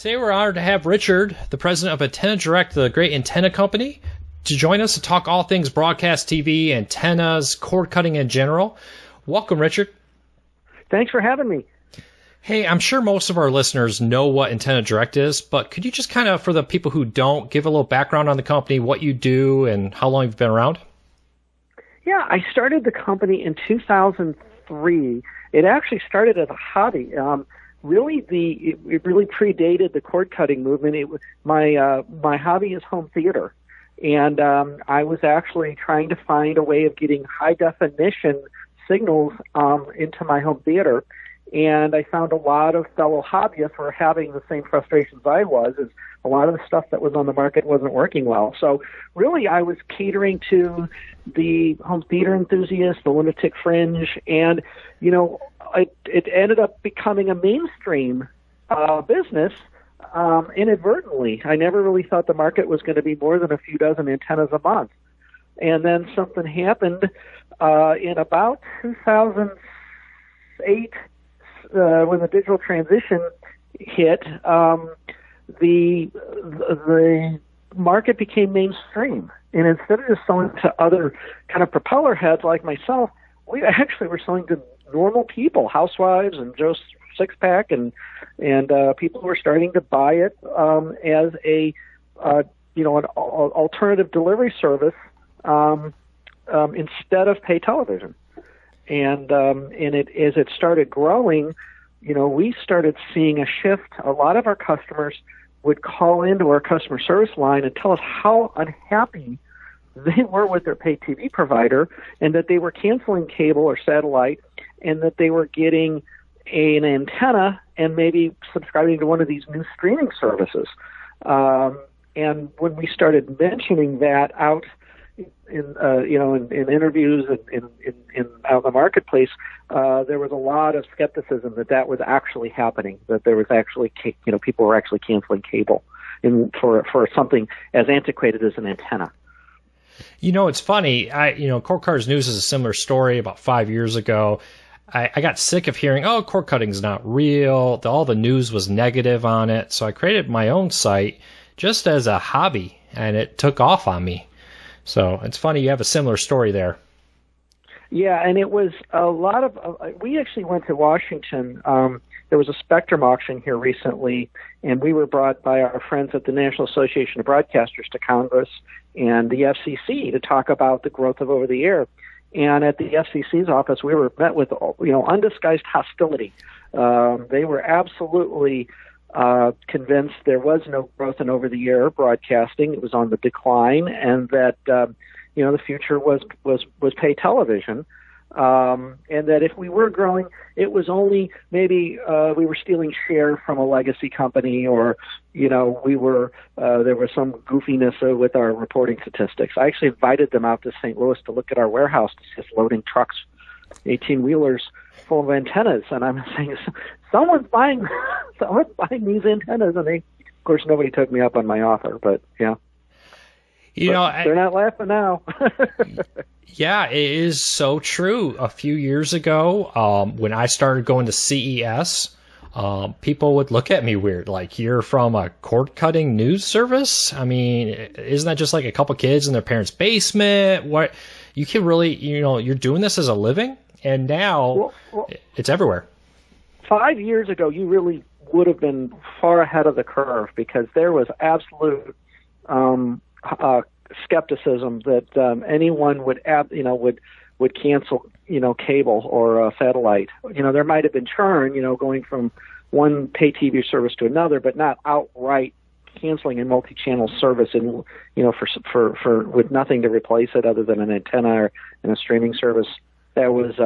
Today we're honored to have Richard, the president of Antenna Direct, the great antenna company, to join us to talk all things broadcast TV, antennas, cord cutting in general. Welcome, Richard. Thanks for having me. Hey, I'm sure most of our listeners know what Antenna Direct is, but could you just kind of, for the people who don't, give a little background on the company, what you do, and how long you've been around? Yeah, I started the company in 2003. It actually started as a hobby. It really predated the cord cutting movement. My hobby is home theater, and I was actually trying to find a way of getting high definition signals into my home theater. And I found a lot of fellow hobbyists were having the same frustrations I was, as a lot of the stuff that was on the market wasn't working well. So really I was catering to the home theater enthusiasts, the lunatic fringe, and, it ended up becoming a mainstream business inadvertently. I never really thought the market was going to be more than a few dozen antennas a month. And then something happened in about 2008, when the digital transition hit, the market became mainstream. And instead of just selling to other kind of propeller heads like myself, we actually were selling to normal people, housewives and Joe Six-Pack, and people were starting to buy it as an alternative delivery service instead of pay television. And as it started growing, we started seeing a shift. A lot of our customers would call into our customer service line and tell us how unhappy they were with their pay TV provider, and that they were canceling cable or satellite, and that they were getting an antenna and maybe subscribing to one of these new streaming services. And when we started mentioning that out in interviews and out in the marketplace, there was a lot of skepticism that was actually happening, that there was actually, people were actually canceling cable for something as antiquated as an antenna. It's funny. Cord Cutters News is a similar story. About 5 years ago, I got sick of hearing, cord cutting's not real. All the news was negative on it. So I created my own site just as a hobby, and it took off on me. So it's funny you have a similar story there. Yeah, and it was a lot of we actually went to Washington. There was a Spectrum auction here recently, and we were brought by our friends at the National Association of Broadcasters to Congress and the FCC to talk about the growth of over-the-air. And at the FCC's office, we were met with undisguised hostility. They were absolutely convinced there was no growth in over-the-air broadcasting. It was on the decline, and that the future was pay television, and that if we were growing, it was only maybe we were stealing share from a legacy company, or we were there was some goofiness with our reporting statistics. I actually invited them out to St. Louis to look at our warehouse to see us loading trucks, 18-wheelers full of antennas, and I'm saying, someone's buying these antennas, and of course, nobody took me up on my offer, but yeah. They're not laughing now. Yeah, it is so true. A few years ago, when I started going to CES, people would look at me weird, like, you're from a cord-cutting news service? I mean, isn't that just like a couple kids in their parents' basement? What, you can really, you're doing this as a living? And now it's everywhere. 5 years ago, you really would have been far ahead of the curve, because there was absolute skepticism that anyone would cancel cable or satellite. There might have been churn, going from one pay TV service to another, but not outright canceling a multi-channel service and for with nothing to replace it other than an antenna and a streaming service. There was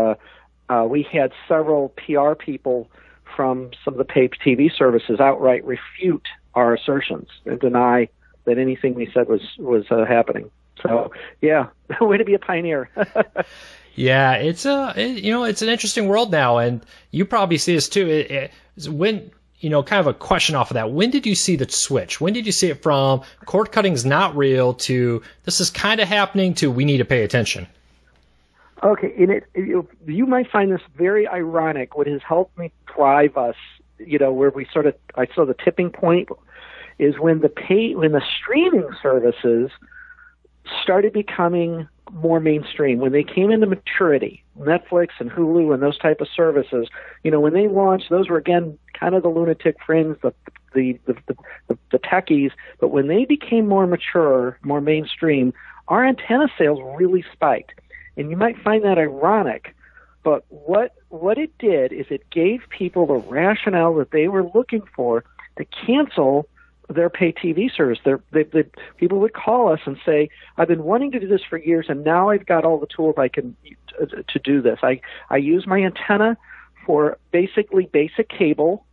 we had several PR people from some of the pay TV services outright refute our assertions and deny that anything we said was happening. So yeah, way to be a pioneer. Yeah, it's it's an interesting world now, and you probably see this too. When kind of a question off of that, when did you see the switch? When did you see it from cord cutting's not real to this is kind of happening to we need to pay attention? Okay, you might find this very ironic. What has helped me drive us where I saw the tipping point is when the streaming services started becoming more mainstream, when they came into maturity. Netflix and Hulu and those type of services, when they launched, those were again kind of the lunatic fringe, the techies. But when they became more mature, more mainstream, our antenna sales really spiked. And you might find that ironic, but what it did is it gave people the rationale that they were looking for to cancel their pay TV service. People would call us and say, I've been wanting to do this for years, and now I've got all the tools I can to do this. I use my antenna for basically basic cable,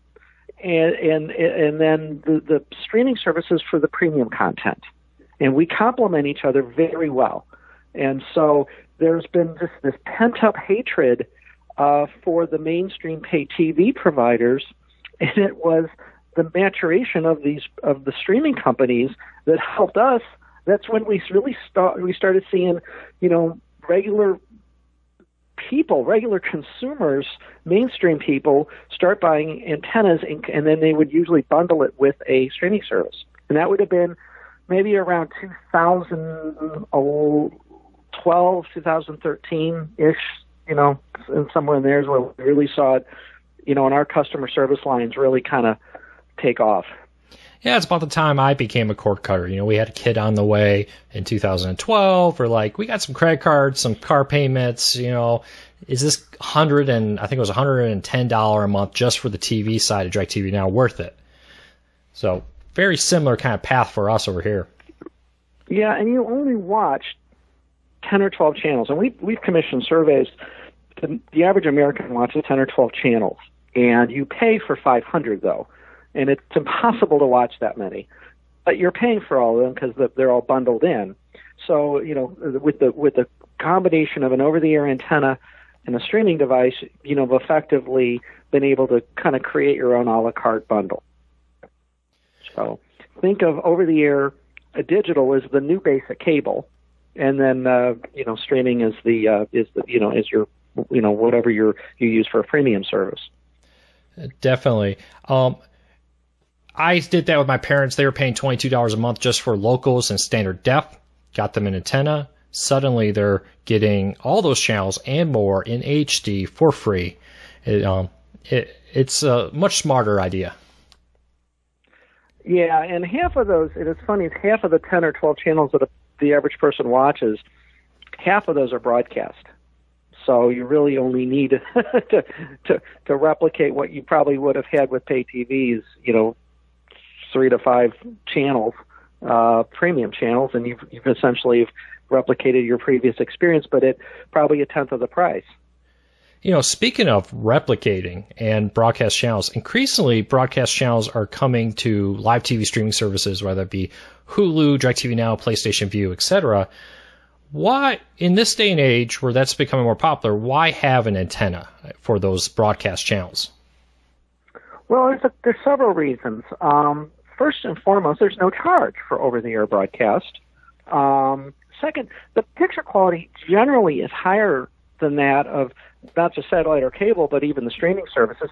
and then the streaming services for the premium content. And we complement each other very well. And so there's been this pent-up hatred for the mainstream pay TV providers, and it was the maturation of the streaming companies that helped us. That's when we really started seeing, regular people, regular consumers, mainstream people start buying antennas, and then they would usually bundle it with a streaming service. And that would have been maybe around 2012, 2013-ish, and somewhere in there is where we really saw it, and our customer service lines really kind of take off. Yeah, it's about the time I became a cord cutter. We had a kid on the way in 2012. We're like, we got some credit cards, some car payments. Is this $110 a month just for the TV side of DirecTV Now worth it? So very similar kind of path for us over here. Yeah, and you only watch 10 or 12 channels, and we've commissioned surveys. The average American watches 10 or 12 channels, and you pay for 500 though. And it's impossible to watch that many, but you're paying for all of them because they're all bundled in. So, with the combination of an over-the-air antenna and a streaming device, have effectively been able to kind of create your own a la carte bundle. So, think of over-the-air digital as the new basic cable, and then streaming is your whatever you use for a premium service. Definitely. I did that with my parents. They were paying $22 a month just for locals and standard def. Got them an antenna. Suddenly, they're getting all those channels and more in HD for free. It's a much smarter idea. Yeah, and half of those, and it's funny, half of the 10 or 12 channels that the average person watches, half of those are broadcast. So you really only need to replicate what you probably would have had with pay TVs, 3 to 5 channels, premium channels, and you've essentially replicated your previous experience, but at probably a tenth of the price. Speaking of replicating and broadcast channels, increasingly broadcast channels are coming to live TV streaming services, whether it be Hulu, DirecTV Now, PlayStation Vue, etc. Why, in this day and age where that's becoming more popular, why have an antenna for those broadcast channels? Well, there's several reasons. First and foremost, there's no charge for over-the-air broadcast. Second, the picture quality generally is higher than that of not just satellite or cable, but even the streaming services.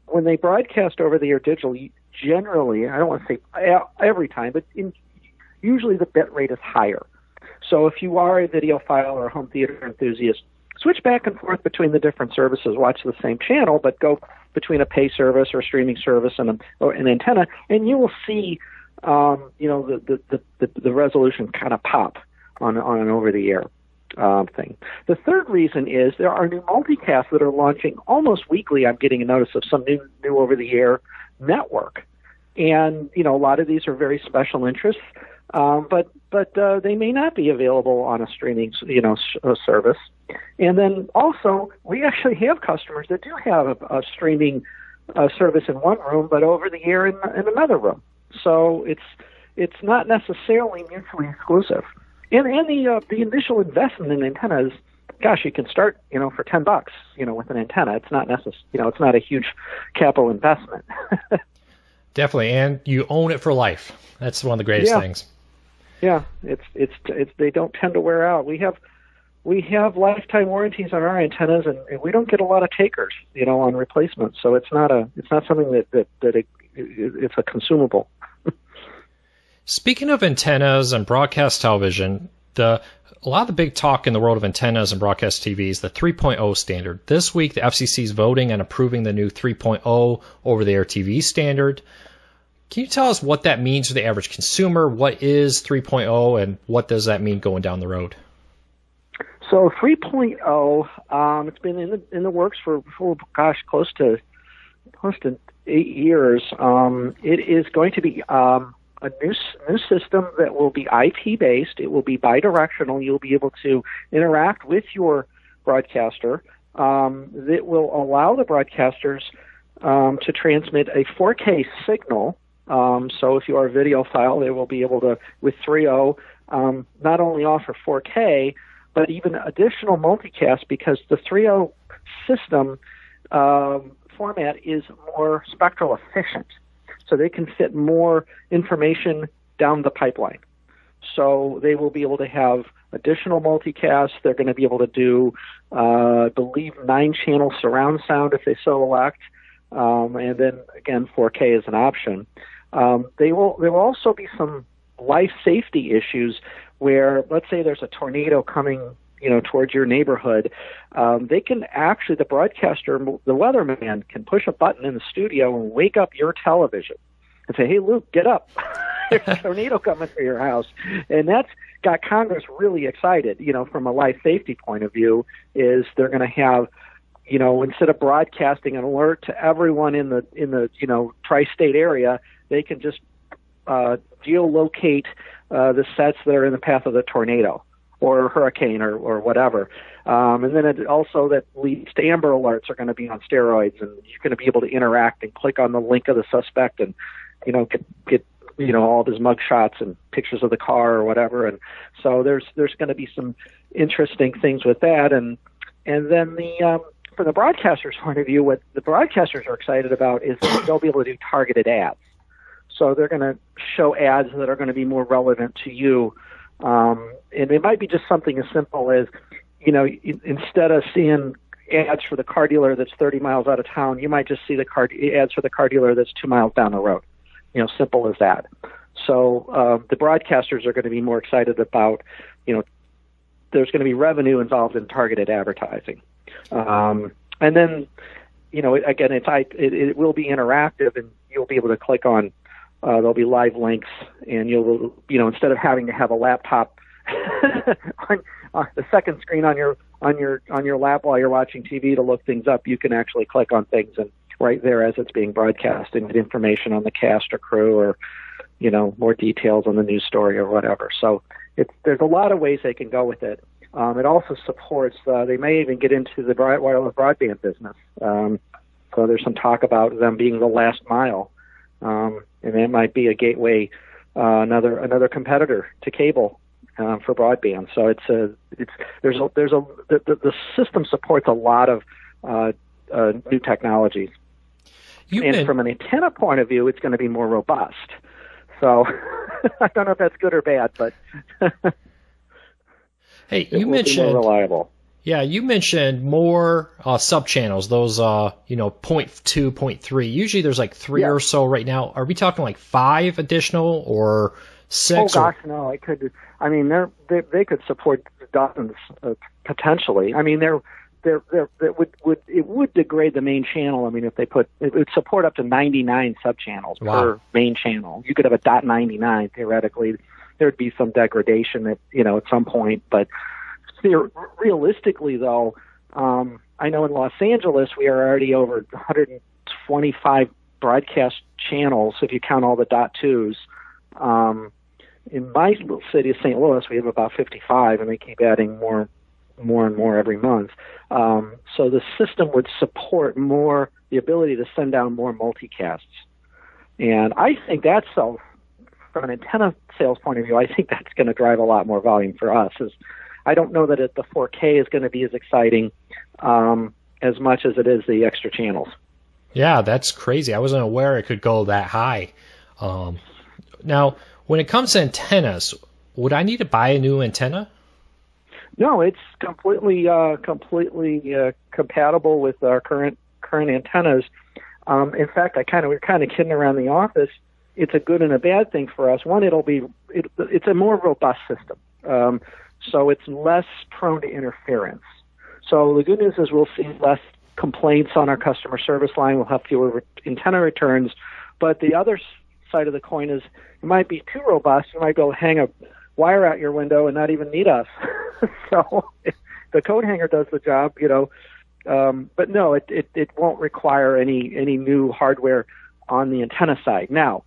When they broadcast over-the-air digital, generally, I don't want to say every time, but usually the bit rate is higher. So if you are a videophile or a home theater enthusiast, switch back and forth between the different services, watch the same channel, but go between a pay service or a streaming service and an antenna, and you will see, the resolution kind of pop on an over-the-air thing. The third reason is there are new multicasts that are launching almost weekly. I'm getting a notice of some new over-the-air network, and a lot of these are very special interests, but they may not be available on a streaming service. And then also, we actually have customers that do have a streaming service in one room, but over the air in another room. So it's not necessarily mutually exclusive. And the initial investment in antennas, gosh, you can start for $10 with an antenna. It's not it's not a huge capital investment. Definitely, and you own it for life. That's one of the greatest things. Yeah, it's they don't tend to wear out. We have we have lifetime warranties on our antennas, and we don't get a lot of takers, on replacements. So it's not something that it's a consumable. Speaking of antennas and broadcast television, a lot of the big talk in the world of antennas and broadcast TV is the 3.0 standard. This week, the FCC is voting and approving the new 3.0 over-the-air TV standard. Can you tell us what that means for the average consumer? What is 3.0, and what does that mean going down the road? So 3.0, it's been in the works for close to 8 years. It is going to be a new system that will be IP based. It will be bidirectional. You'll be able to interact with your broadcaster. That will allow the broadcasters to transmit a 4K signal. So if you are a videophile, they will be able to, with 3.0, not only offer 4K, but even additional multicast, because the 3.0 system format is more spectral efficient. So they can fit more information down the pipeline. So they will be able to have additional multicast. They're going to be able to do, I believe, 9-channel surround sound if they so elect. And then, again, 4K is an option. There will also be some life safety issues where, let's say there's a tornado coming, towards your neighborhood. They can actually, the broadcaster, the weatherman, can push a button in the studio and wake up your television and say, "Hey, Luke, get up. There's a tornado coming for your house." And that's got Congress really excited, from a life safety point of view, is they're going to have, instead of broadcasting an alert to everyone in the tri-state area, they can just geolocate the sets that are in the path of the tornado or hurricane or whatever. And then it also, that leads to Amber Alerts are going to be on steroids, and you're going to be able to interact and click on the link of the suspect and, get all of his mug shots and pictures of the car or whatever. And so there's going to be some interesting things with that. And then from the broadcaster's point of view, what the broadcasters are excited about is that they'll be able to do targeted ads. So they're going to show ads that are going to be more relevant to you. And it might be just something as simple as, instead of seeing ads for the car dealer that's 30 miles out of town, you might just see the ads for the car dealer that's 2 miles down the road. Simple as that. So the broadcasters are going to be more excited about, there's going to be revenue involved in targeted advertising. And then, again, it will be interactive, and you'll be able to click on, there'll be live links, and you'll, instead of having to have a laptop on the second screen on your lap while you're watching TV to look things up, you can actually click on things and right there as it's being broadcast, and get information on the cast or crew, or more details on the news story or whatever. So there's a lot of ways they can go with it. It also supports, they may even get into the wireless broadband business. So there's some talk about them being the last mile. And that might be a gateway, another competitor to cable for broadband. So the system supports a lot of new technologies. From an antenna point of view, it's going to be more robust. So I don't know if that's good or bad, but hey, you mentioned more reliable. Yeah, you mentioned more sub-channels, those, 0.2, 0.3. Usually there's like 3 or so right now. Are we talking like 5 additional or 6? Oh, gosh, no. They could support dozens, potentially. It would degrade the main channel. If they it would support up to 99 sub-channels per main channel. You could have a .99, theoretically. There'd be some degradation at some point, but realistically, though, I know in Los Angeles we are already over 125 broadcast channels if you count all the .2s. In my little city of St. Louis, we have about 55, and they keep adding more and more every month. So the system would support more the ability to send down more multicasts, and I think that's from an antenna sales point of view. I think that's going to drive a lot more volume for us. I don't know that the 4K is going to be as exciting as much as it is the extra channels. Yeah, that's crazy. I wasn't aware it could go that high. Now, when it comes to antennas, would I need to buy a new antenna? No, it's completely compatible with our current antennas. In fact, we're kind of kidding around the office. It's a good and a bad thing for us. One, it's a more robust system, so it's less prone to interference. So the good news is we'll see less complaints on our customer service line. We'll have fewer antenna returns. But the other side of the coin is it might be too robust. You might be able to hang a wire out your window and not even need us. So the coat hanger does the job, but no, it won't require any new hardware on the antenna side. Now,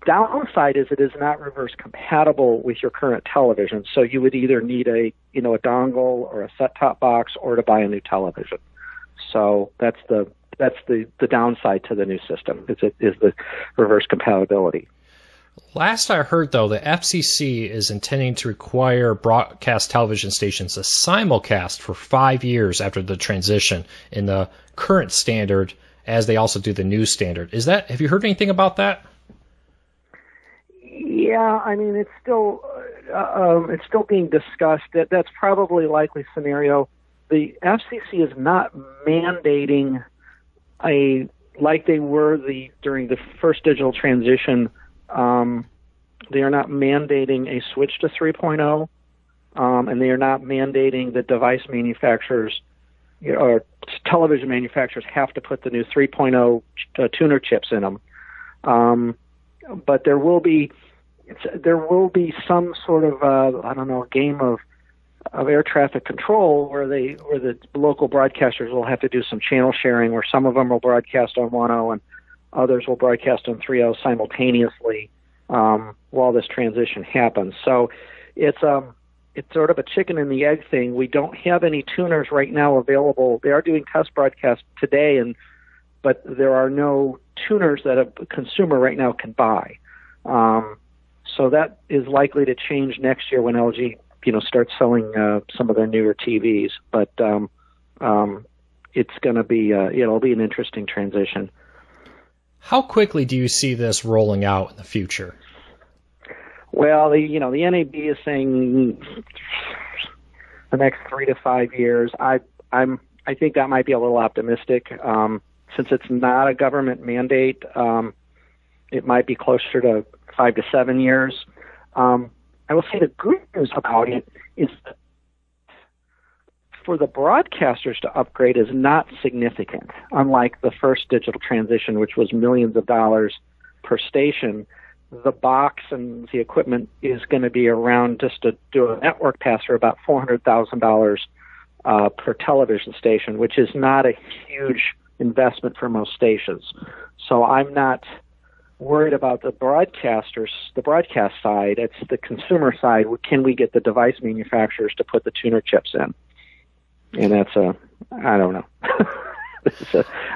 downside is it is not reverse compatible with your current television. So you would either need a dongle or a set-top box or to buy a new television. So that's the downside to the new system is the reverse compatibility. Last I heard, though, the FCC is intending to require broadcast television stations to simulcast for 5 years after the transition in the current standard, as they also do the new standard. Have you heard anything about that? Yeah, I mean, it's still being discussed. That's probably a likely scenario. The FCC is not mandating like they were during the first digital transition. They are not mandating a switch to 3.0, and they are not mandating that device manufacturers or television manufacturers have to put the new 3.0 tuner chips in them. But there will be some sort of game of air traffic control where the local broadcasters will have to do some channel sharing, where some of them will broadcast on 1.0 and others will broadcast on 3.0 simultaneously while this transition happens. So it's sort of a chicken and the egg thing. We don't have any tuners right now available. They are doing test broadcasts today, but there are no tuners that a consumer right now can buy. So that is likely to change next year when LG starts selling some of their newer TVs. But it's going to be it'll be an interesting transition. How quickly do you see this rolling out in the future? Well, the NAB is saying the next 3 to 5 years. I think that might be a little optimistic. Since it's not a government mandate, it might be closer to 5 to 7 years. I will say the good news about it is that for the broadcasters to upgrade is not significant, unlike the first digital transition, which was millions of dollars per station. The box and the equipment is going to be around, just to do a network pass, for about $400,000 per television station, which is not a huge investment for most stations. So I'm not worried about the broadcasters, the broadcast side. It's the consumer side. Can we get the device manufacturers to put the tuner chips in? And I don't know.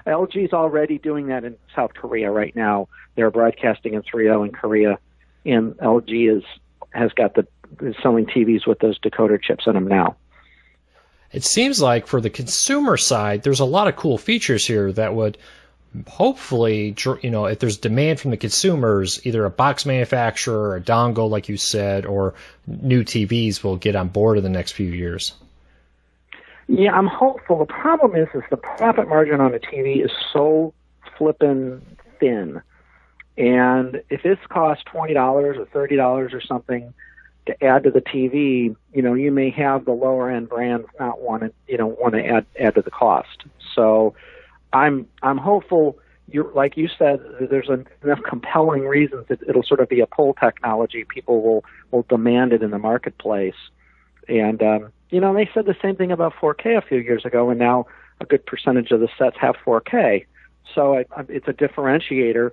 LG's already doing that in South Korea right now. They're broadcasting in 3.0 in Korea, and LG is selling TVs with those decoder chips in them now. It seems like for the consumer side, there's a lot of cool features here that would hopefully, if there's demand from the consumers, either a box manufacturer or a dongle, like you said, or new TVs will get on board in the next few years. Yeah, I'm hopeful. The problem is the profit margin on a TV is so flippin' thin. And if it's cost $20 or $30 or something to add to the TV, you may have the lower end brands not want to add to the cost. So I'm hopeful. Like you said, there's enough compelling reasons that it'll sort of be a pull technology. People will demand it in the marketplace. And they said the same thing about 4K a few years ago, and now a good percentage of the sets have 4K. So it's a differentiator.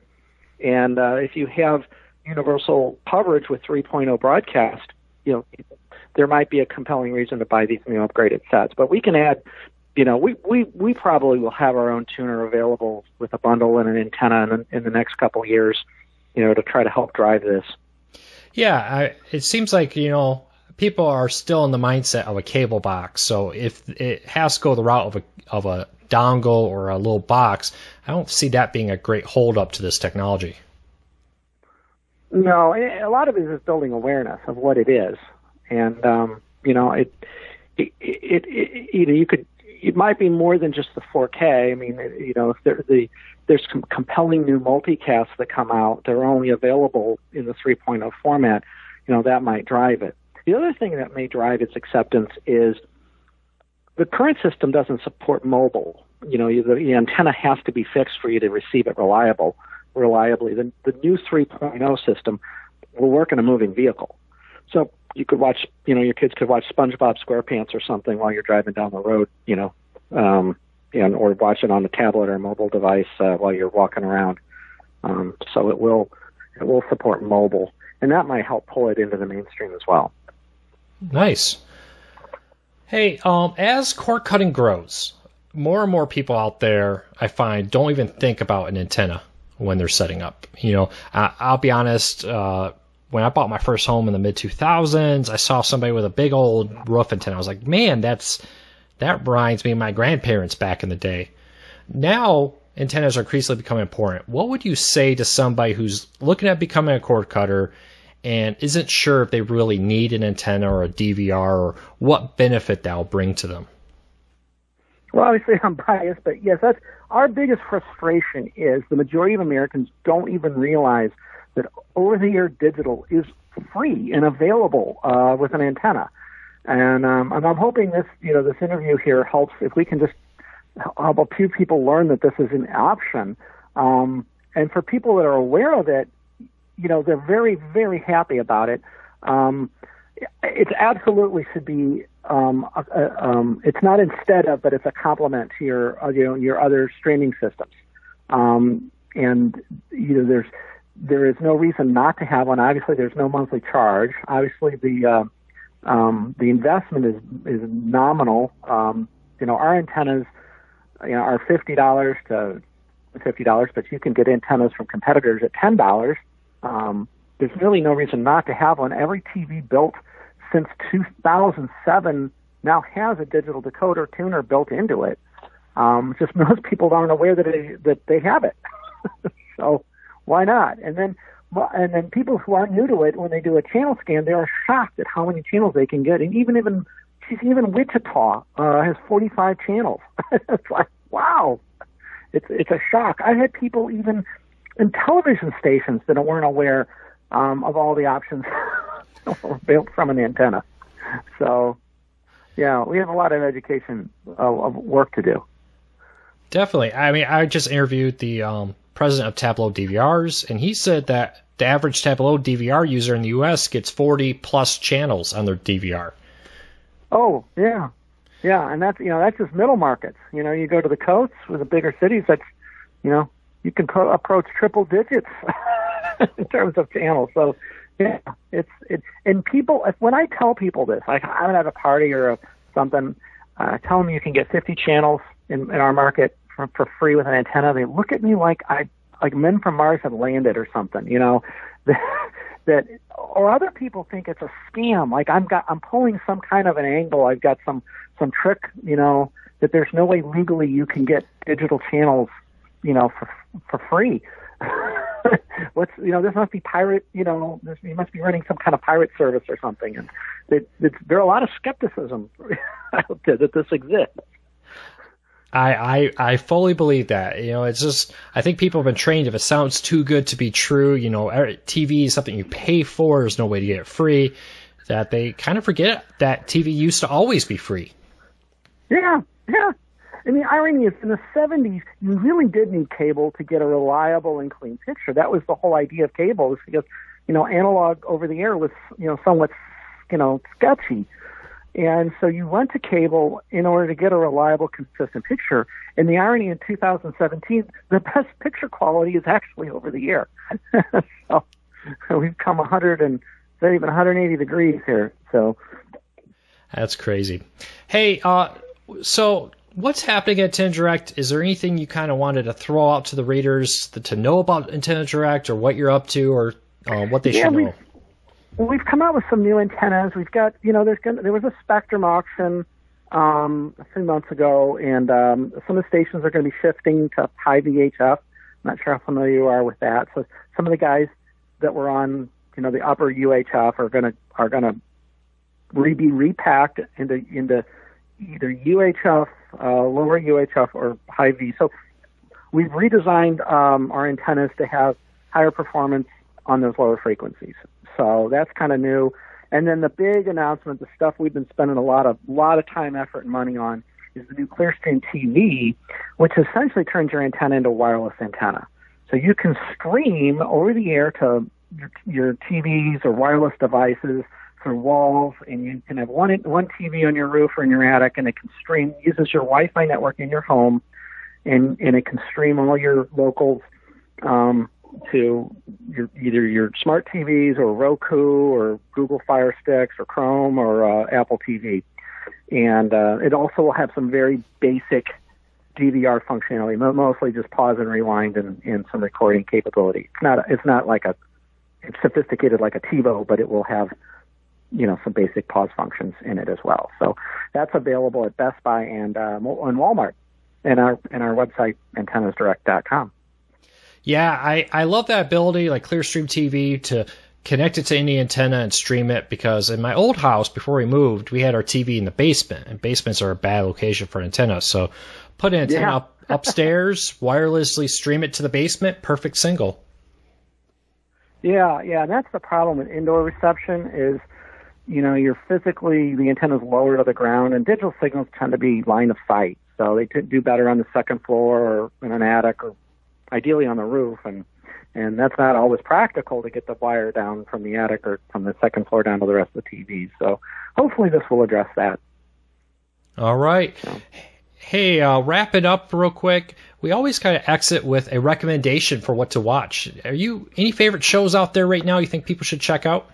And if you have universal coverage with 3.0 broadcast, there might be a compelling reason to buy these new upgraded sets. But we can add, we probably will have our own tuner available with a bundle and an antenna in the next couple of years, to try to help drive this. Yeah, it seems like, people are still in the mindset of a cable box. So if it has to go the route of a dongle or a little box, I don't see that being a great hold up to this technology. No, a lot of it is building awareness of what it is. And, it might be more than just the 4K. I mean, if there's some compelling new multicasts that come out, they're only available in the 3.0 format, that might drive it. The other thing that may drive its acceptance is the current system doesn't support mobile. The antenna has to be fixed for you to receive it reliably. The new 3.0 system will work in a moving vehicle. So you could watch, your kids could watch SpongeBob SquarePants or something while you're driving down the road, or watch it on a tablet or a mobile device while you're walking around. So it will support mobile, and that might help pull it into the mainstream as well. Nice. Hey, as cord cutting grows, more and more people out there, I find, don't even think about an antenna when they're setting up. I'll be honest, when I bought my first home in the mid-2000s, I saw somebody with a big old roof antenna. I was like, man, that reminds me of my grandparents back in the day. Now, antennas are increasingly becoming important. What would you say to somebody who's looking at becoming a cord cutter and isn't sure if they really need an antenna or a DVR or what benefit that will bring to them? Well, obviously I'm biased, but yes, that's our biggest frustration is the majority of Americans don't even realize that over-the-air digital is free and available with an antenna. And I'm hoping this interview here helps, if we can just help a few people learn that this is an option. And for people that are aware of it, they're very, very happy about it. It absolutely should be, it's not instead of, but it's a complement to your other streaming systems. And there is no reason not to have one. Obviously, there's no monthly charge. Obviously, the investment is nominal. Our antennas, are $50 to $50, but you can get antennas from competitors at $10. There's really no reason not to have one. Every TV built since 2007 now has a digital decoder tuner built into it. Just most people aren't aware that they have it. So why not? And then people who aren't new to it, when they do a channel scan, they are shocked at how many channels they can get. And even Wichita has 45 channels. It's like, wow, it's a shock. I had people even in television stations that weren't aware of all the options built from an antenna. So, yeah, we have a lot of education of work to do. Definitely. I mean, I just interviewed the president of Tableau DVRs, and he said that the average Tableau DVR user in the U.S. gets 40-plus channels on their DVR. Oh, yeah. Yeah, and that's just middle markets. You go to the coasts with the bigger cities, that's, you can approach triple digits in terms of channels. So, yeah, and people, when I tell people this, I'm at a party or something, tell them you can get 50 channels in our market for free with an antenna, they look at me like men from Mars have landed or something, or other people think it's a scam, like I'm pulling some kind of an angle, I've got some trick, that there's no way legally you can get digital channels, for free. This must be pirate, you must be running some kind of pirate service or something. And there are a lot of skepticism out there that this exists. I fully believe that. It's just, I think people have been trained, if it sounds too good to be true, TV is something you pay for, there's no way to get it free, that they kind of forget that TV used to always be free. Yeah. And the irony is, in the 70s, you really did need cable to get a reliable and clean picture. That was the whole idea of cable, was because, analog over the air was, somewhat, sketchy. And so you went to cable in order to get a reliable, consistent picture. And the irony in 2017, the best picture quality is actually over the air. So we've come 180 degrees here. So that's crazy. Hey, so what's happening at Antenna Direct? Is there anything you kind of wanted to throw out to the readers to know about Antenna Direct, or what you're up to, or what they should know? We've come out with some new antennas. We've got, there was a Spectrum auction 3 months ago, and some of the stations are going to be shifting to high VHF. I'm not sure how familiar you are with that. So some of the guys that were on, the upper UHF are going to be repacked into either UHF, lower UHF, or high V. So we've redesigned our antennas to have higher performance on those lower frequencies. So that's kind of new. And then the big announcement, the stuff we've been spending a lot of time, effort, and money on, is the new Clearstream TV, which essentially turns your antenna into a wireless antenna. So you can stream over the air to your TVs or wireless devices through walls, and you can have one TV on your roof or in your attic, and it can stream, uses your Wi-Fi network in your home, and it can stream all your locals to either your smart TVs or Roku or Google Fire Sticks or Chrome or Apple TV. And it also will have some very basic DVR functionality, mostly just pause and rewind and some recording capability. It's not like it's sophisticated like a TiVo, but it will have, some basic pause functions in it as well. So that's available at Best Buy and Walmart, and our website, antennasdirect.com. Yeah, I love that ability, like Clearstream TV, to connect it to any antenna and stream it, because in my old house, before we moved, we had our TV in the basement, and basements are a bad location for an antenna. So put an antenna upstairs, wirelessly stream it to the basement, perfect single. Yeah, and that's the problem with indoor reception is, you're physically, the antenna's lower to the ground, and digital signals tend to be line of sight. So they could do better on the second floor or in an attic or ideally on the roof, and that's not always practical to get the wire down from the attic or from the second floor down to the rest of the TVs. So hopefully this will address that. All right. Hey, wrap it up real quick. We always kind of exit with a recommendation for what to watch. Any favorite shows out there right now you think people should check out?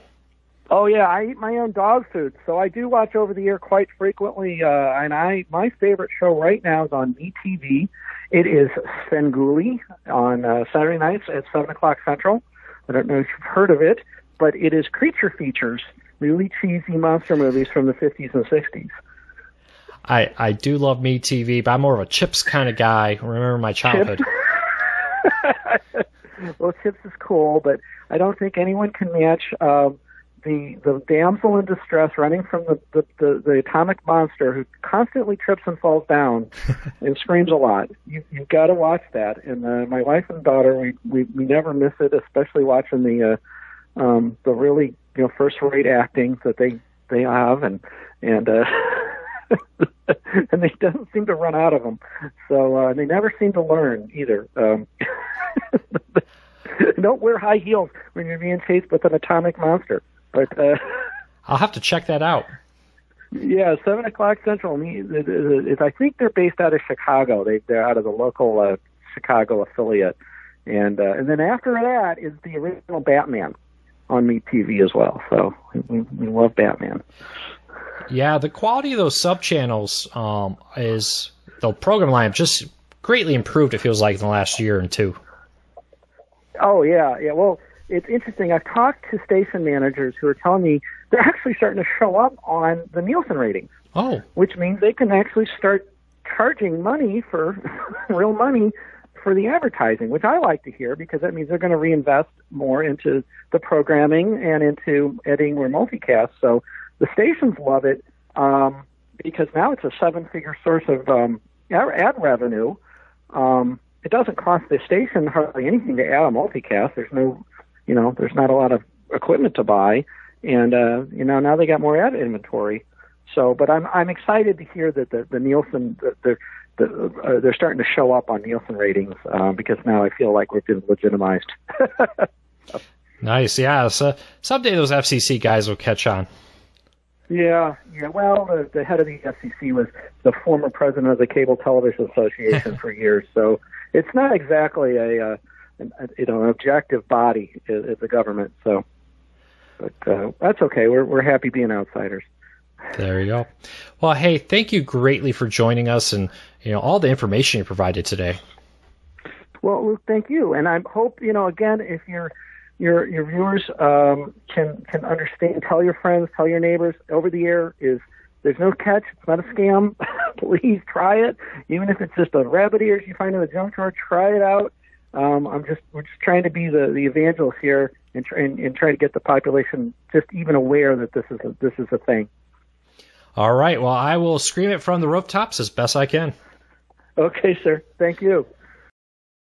Oh yeah, I eat my own dog food, so I do watch over the air quite frequently. And my favorite show right now is on MeTV. It is Svengoolie on Saturday nights at 7:00 Central. I don't know if you've heard of it, but it is creature features, really cheesy monster movies from the 50s and 60s. I do love MeTV, but I'm more of a Chips kind of guy. Remember my childhood. Chips? Well, Chips is cool, but I don't think anyone can match the damsel in distress running from the atomic monster who constantly trips and falls down and screams a lot. You've got to watch that. And my wife and daughter, we never miss it, especially watching the really first-rate acting that they have, and and they don't seem to run out of them. So they never seem to learn either. Don't wear high heels when you're being chased with an atomic monster. But I'll have to check that out. Yeah, 7:00 Central. I think they're based out of Chicago. They're out of the local Chicago affiliate, and then after that is the original Batman on MeTV as well. So we love Batman. Yeah, the quality of those sub-channels is the program lineup just greatly improved. It feels like in the last year or two. Oh yeah. Well, it's interesting. I've talked to station managers who are telling me they're actually starting to show up on the Nielsen ratings. Oh. Which means they can actually start charging money for real money for the advertising, which I like to hear because that means they're going to reinvest more into the programming and into editing or multicast. So the stations love it because now it's a seven-figure source of ad revenue. It doesn't cost the station hardly anything to add a multicast. There's no, there's not a lot of equipment to buy, and now they got more ad inventory. So, but I'm excited to hear that the Nielsen they're starting to show up on Nielsen ratings because now I feel like we're being legitimized. Nice, yeah. So someday those FCC guys will catch on. Yeah. Well, the head of the FCC was the former president of the Cable Television Association for years, so it's not exactly an objective body as a government. So, but that's okay. We're happy being outsiders. There you go. Well, hey, thank you greatly for joining us and all the information you provided today. Well, Luke, thank you, and I hope again if your viewers can understand. Tell your friends, tell your neighbors. Over the air there's no catch. It's not a scam. Please try it, even if it's just a rabbit ears you find in the junk drawer. Try it out. We're just trying to be the evangelist here and try to get the population just even aware that this is a thing. All right. Well, I will scream it from the rooftops as best I can. Okay, sir. Thank you.